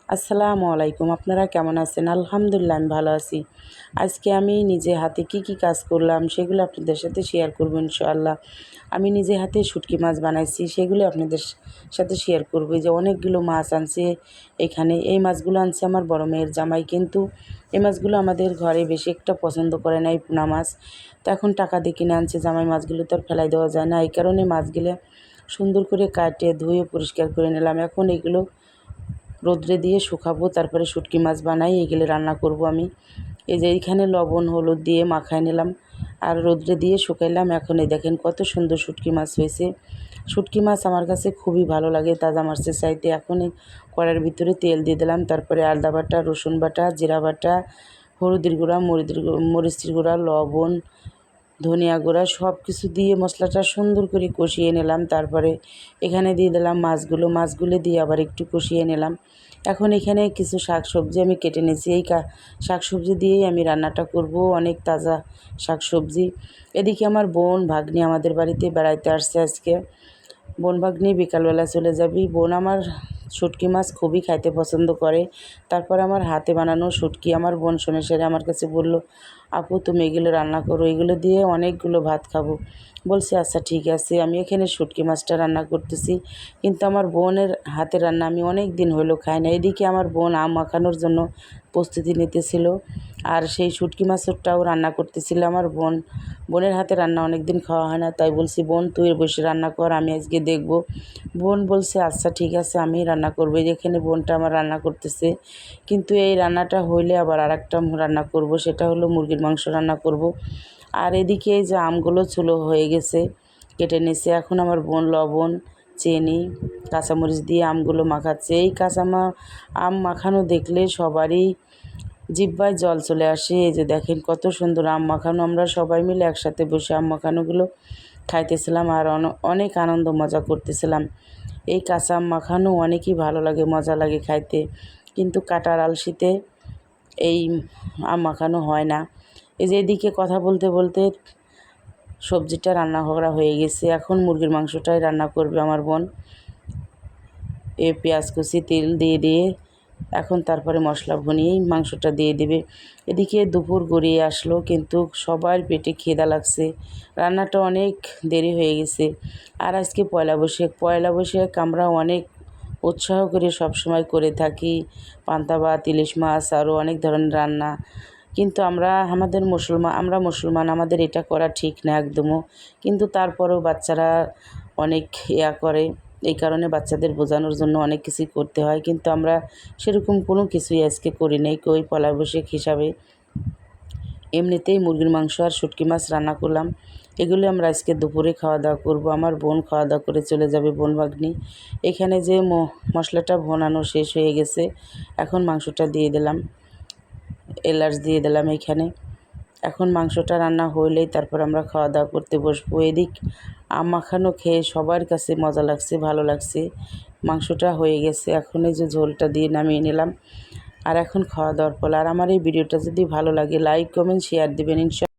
আসসালামু আলাইকুম। আপনারা কেমন আছেন? আলহামদুলিল্লাহ আমি ভালো আছি। আজকে আমি নিজে হাতে কি কাজ করলাম সেগুলো আপনাদের সাথে শেয়ার করব ইনশাআল্লাহ। আমি নিজে হাতে শুটকি মাছ বানাইছি, সেগুলো আপনাদের সাথে শেয়ার করব। এই যে অনেকগুলো মাছ আনছে এখানে। এই মাছগুলো আনছে আমার বড় মেয়ের জামাই, কিন্তু এই মাছগুলো আমাদের ঘরে বেশি একটা পছন্দ করে না, এই পোনা মাছ। তো এখন টাকা দিয়ে কিনে আনছে জামাই, মাছগুলো তো আর ফেলাই দেওয়া যায় না। এই কারণে মাছগুলো সুন্দর করে কাটে ধুয়ে পরিষ্কার করে নিলাম। এখন এগুলো রোদ্রে দিয়ে শুকাবো, তারপরে শুটকি মাছ বানাই, এগুলো রান্না করব আমি। এই যে এইখানে লবণ হলুদ দিয়ে মাখায় নিলাম আর রোদ্রে দিয়ে শুকাইলাম। এখন এই দেখেন কত সুন্দর শুটকি মাছ হয়েছে। শুটকি মাছ আমার কাছে খুবই ভালো লাগে তাজা মাছের চাইতে। এখন এই কড়াইয়ের ভিতরে তেল দিয়ে দিলাম, তারপরে আদা বাটা, রসুন বাটা, জিরা বাটা, হলুদের গুঁড়া, মরিচের গুঁড়া, লবণ, ধনিয়া গুঁড়া সব কিছু দিয়ে মশলাটা সুন্দর করে কষিয়ে নিলাম। তারপরে এখানে দিয়ে দিলাম মাছগুলো দিয়ে আবার একটু কষিয়ে নিলাম। এখন এখানে কিছু শাকসবজি আমি কেটে নিয়েছি, এই শাকসবজি দিয়েই আমি রান্নাটা করব, অনেক তাজা শাকসবজি। এদিকে আমার বোন ভাগ্নি আমাদের বাড়িতে বেড়াইতে আসছে আজকে। বোন ভাগ্নি বিকালবেলা চলে যাবি। বোন আমার শুটকি মাছ খুবই খাইতে পছন্দ করে। তারপর আমার হাতে বানানো শুটকি আমার বোন শুনে সেরে আমার কাছে বলল, আপু তুমি এগুলো রান্না করো, এগুলো দিয়ে অনেকগুলো ভাত খাবো। বলছি আচ্ছা ঠিক আছে। আমি এখানে শুটকি মাছটা রান্না করতেছি, কিন্তু আমার বোনের হাতের রান্না আমি অনেক দিন হলো খাই না। এদিকে আমার বোন আম মাখানোর জন্য প্রস্তুতি নিতেছিল, আর সেই শুটকি মাছটাও রান্না করতেছিল আমার বোনের হাতে রান্না অনেক দিন খাওয়া হয় না। তাই বলছি বোন তুই বসে রান্না কর, আমি আজকে দেখব। বোন বলছে আচ্ছা ঠিক আছে আমি রান্না করবো। যেখানে বোনটা আমার রান্না করতেছে, কিন্তু এই রান্নাটা হইলে আবার আরেকটা রান্না করব, সেটা হলো মুরগির মাংস রান্না করব। আর এদিকে এই যে আমগুলো চুলো হয়ে গেছে, কেটে নিয়েছে। এখন আমার বোন লবণ, চিনি, কাঁচামরিচ দিয়ে আমগুলো মাখাচ্ছে। এই আম মাখানো দেখলে সবারই জিহ্বায় জল চলে আসে। এই যে দেখেন কত সুন্দর আম মাখানো। আমরা সবাই মিলে একসাথে বসে আম মাখানোগুলো খাইতেছিলাম আর অনেক আনন্দ মজা করতেছিলাম। এই কাঁচা আম মাখানো অনেকই ভালো লাগে, মজা লাগে খাইতে, কিন্তু কাটার আলসিতে এই আম মাখানো হয় না। এই যে এদিকে কথা বলতে বলতে সবজিটা রান্না করা হয়ে গেছে। এখন মুরগির মাংসটাই রান্না করবে আমার বোন। পেঁয়াজ কুচি তেল দিয়ে এখন তারপরে মশলা ভুনিয়েই মাংসটা দিয়ে দেবে। এদিকে দুপুর গড়িয়ে আসলো, কিন্তু সবার পেটে খিদা লাগছে। রান্নাটা অনেক দেরি হয়ে গেছে। আর আজকে পয়লা বৈশাখ আমরা অনেক উৎসাহ করে সবসময় করে থাকি পান্তা ভাত, ইলিশ মাছ, আরও অনেক ধরনের রান্না। কিন্তু আমরা মুসলমান, আমাদের এটা করা ঠিক না একদমও। কিন্তু তারপরেও বাচ্চারা অনেক করে, এই কারণে বাচ্চাদের বোঝানোর জন্য অনেক কিছুই করতে হয়। কিন্তু আমরা সেরকম কোনো কিছুই আজকে করি নাই, ওই পয়লা বৈশাখ হিসাবে এমনিতেই মুরগির মাংস আর শুটকি মাছ রান্না করলাম। এগুলো আমরা আজকে দুপুরে খাওয়া দাওয়া করব। আমার বোন খাওয়া দাওয়া করে চলে যাবে, বোন ভাগ্নি। এখানে যে মশলাটা ভোনানো শেষ হয়ে গেছে, এখন মাংসটা দিয়ে দিলাম, এলাচ দিয়ে দিলাম এইখানে। এখন মাংসটা রান্না হইলেই তারপর আমরা খাওয়া দাওয়া করতে বসবো। এদিক আম মাখানো খেয়ে সবার কাছে মজা লাগছে, ভালো লাগছে। মাংসটা হয়ে গেছে, এখন এই যে ঝোলটা দিয়ে নামিয়ে নিলাম। আর এখন খাওয়া দাওয়ার পর। আর আমার এই ভিডিওটা যদি ভালো লাগে লাইক কমেন্ট শেয়ার দেবেন ইনশাআল্লাহ।